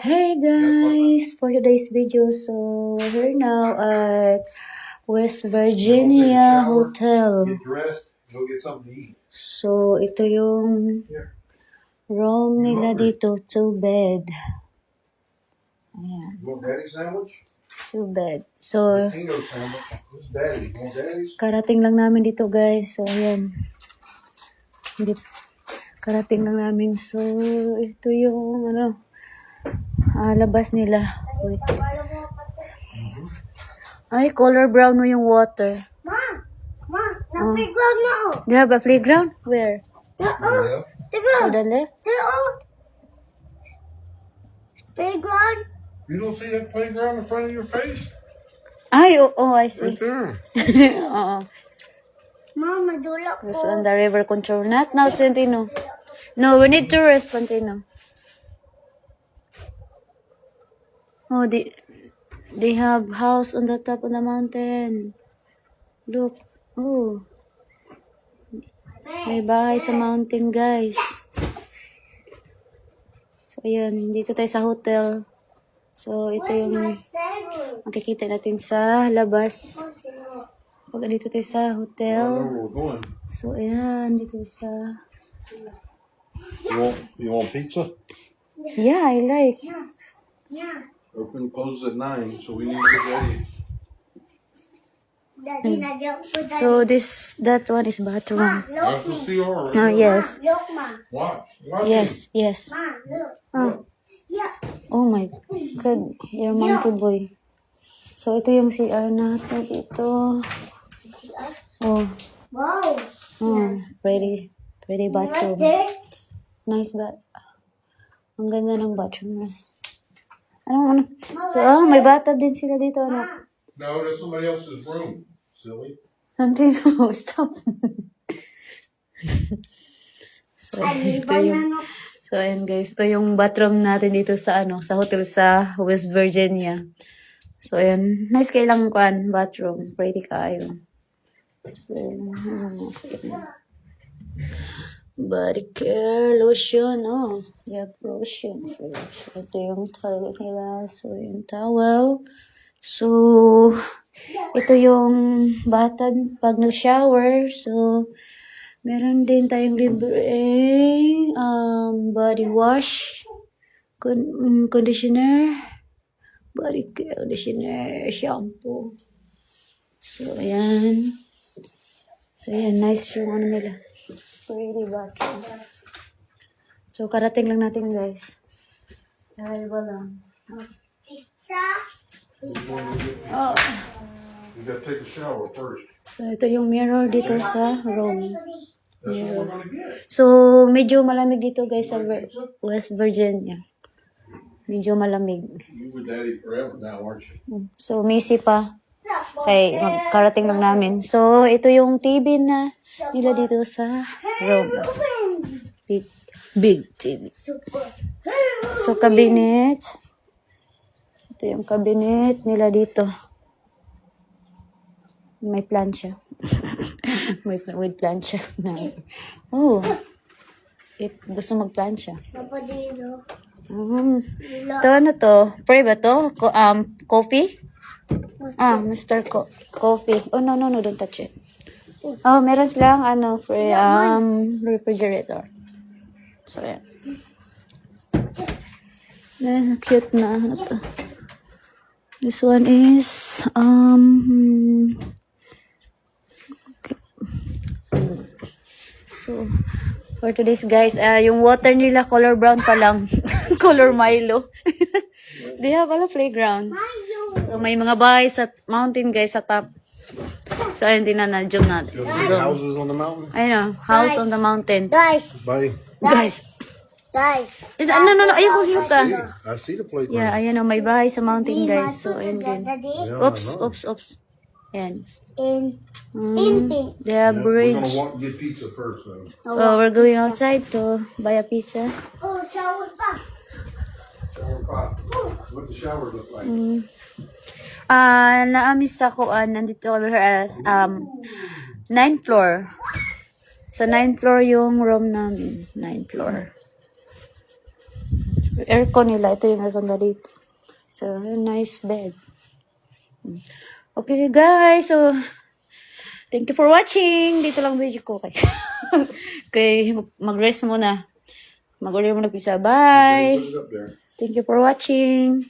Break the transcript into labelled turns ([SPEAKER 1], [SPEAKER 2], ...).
[SPEAKER 1] Hey guys, for today's video, so we're here now at West Virginia Hotel.
[SPEAKER 2] Get dressed, go get something to eat.
[SPEAKER 1] So ito yung room nila dito, 2-bed. Ayan,
[SPEAKER 2] You want daddy sandwich?
[SPEAKER 1] 2-bed. So
[SPEAKER 2] Pingo sandwich. Who's daddy? You want daddy's?
[SPEAKER 1] karating lang namin dito guys. So ayan, karating lang namin. So ito yung labas nila. Wait. Ay, color brown mo yung water.
[SPEAKER 3] Ma, na playground na.
[SPEAKER 1] You have a playground? Where?
[SPEAKER 2] Yeah.
[SPEAKER 1] To the left?
[SPEAKER 3] Playground.
[SPEAKER 2] You don't see that playground in front of your face?
[SPEAKER 1] Ay, I see.
[SPEAKER 2] Right there.
[SPEAKER 1] Oo.
[SPEAKER 3] Ma, madula ko.
[SPEAKER 1] It's on the river control. Not now, Tantino. No, we need to rest, Tantino. Oh, they have house on the top of the mountain. Look. Oh. May bahay sa mountain, guys. So, ayan. Dito tayo sa hotel. So, ito yung makikita natin sa labas. Pag dito tayo sa
[SPEAKER 2] I know
[SPEAKER 1] hotel.
[SPEAKER 2] where we're going.
[SPEAKER 1] So, ayan. Dito sa...
[SPEAKER 2] You want pizza?
[SPEAKER 1] Yeah, I like.
[SPEAKER 3] Yeah.
[SPEAKER 2] Open closes at 9, so we need to get ready.
[SPEAKER 3] Daddy, na-joke ko, Daddy.
[SPEAKER 1] So, that one is bathroom.
[SPEAKER 2] That's the CR.
[SPEAKER 1] Oh, yes.
[SPEAKER 3] Look, Ma.
[SPEAKER 2] Watch. Watch
[SPEAKER 1] Yes, yes.
[SPEAKER 3] Ma, look.
[SPEAKER 1] Oh,
[SPEAKER 3] Yeah.
[SPEAKER 1] oh my God. You're monkey boy. So, ito yung CR natin dito. Oh,
[SPEAKER 3] Wow.
[SPEAKER 1] pretty
[SPEAKER 3] Right
[SPEAKER 1] bathroom.
[SPEAKER 3] there.
[SPEAKER 1] Nice bath. Ang ganda ng bathroom na. Ano? So, may bathtub din sila dito, anak.
[SPEAKER 2] No, that's somebody else's room, silly.
[SPEAKER 1] Antino, stop. So, ito yung... So, ayan guys, ito yung bathroom natin dito sa sa hotel sa West Virginia. So, ayan, nice kay lang bathroom, pretty kayo. So, body care, lotion, yeah, lotion. So, ito yung toilet nila, so yung towel. So, ito yung bathtub pag nag-shower, so, meron din tayong libreng body wash, conditioner, body care, conditioner, shampoo. So, ayan. So, ayan. Nice yung nila. Pretty bathroom. So, karating lang natin, guys. Dahil walang.
[SPEAKER 3] Pizza.
[SPEAKER 1] Oh.
[SPEAKER 2] You gotta take a shower first.
[SPEAKER 1] So, ito yung mirror dito sa room.
[SPEAKER 2] That's what we're gonna get.
[SPEAKER 1] So, medyo malamig dito, guys, sa West Virginia. Medyo malamig.
[SPEAKER 2] You with daddy forever now, aren't you?
[SPEAKER 1] So, missy pa. Kay magkarating lang namin. So, ito yung TV na nila dito sa room. Big TV. So, cabinet. Ito yung cabinet nila dito. May plancha. With plancha. Oh. If gusto mag-plancha.
[SPEAKER 3] Papa, dito.
[SPEAKER 1] Ito ano to? Pre ba to? Coffee? Mr. Coffee. Oh, no, don't touch it. Oh, meron silang free refrigerator. So, yan. Cute na to. This one is okay. So, for today's guys, yung water nila color brown pa lang. Color Milo. They have a playground. So, may mga bahay sa mountain guys sa top. So, ayun din na jump natin. So,
[SPEAKER 2] Houses on the mountain.
[SPEAKER 1] ayun house on the mountain.
[SPEAKER 3] Guys.
[SPEAKER 2] Bye.
[SPEAKER 1] Guys.
[SPEAKER 3] Guys.
[SPEAKER 1] No, ayun ka.
[SPEAKER 2] I see the playground.
[SPEAKER 1] Yeah, ayun may bahay sa mountain guys. So, ayun din.
[SPEAKER 3] Daddy.
[SPEAKER 2] Yeah,
[SPEAKER 1] Oops. Ayan.
[SPEAKER 3] In
[SPEAKER 1] They have
[SPEAKER 2] We're
[SPEAKER 1] bridge.
[SPEAKER 2] gonna get pizza first, though.
[SPEAKER 1] So, we're going outside to buy a pizza.
[SPEAKER 3] Oh, shower pa.
[SPEAKER 2] Shower pot. What the shower look like?
[SPEAKER 1] Naamis ako, nandito kami at 9th floor. Sa 9th floor yung room namin. 9th floor. So, aircon nila. Ito yung aircon nila dito. So, nice bed. Okay, guys. So, thank you for watching. Dito lang video ko. Okay. Okay, mag-rest muna. Mag-order muna pizza. Bye.
[SPEAKER 2] Put it up there.
[SPEAKER 1] Thank you for watching.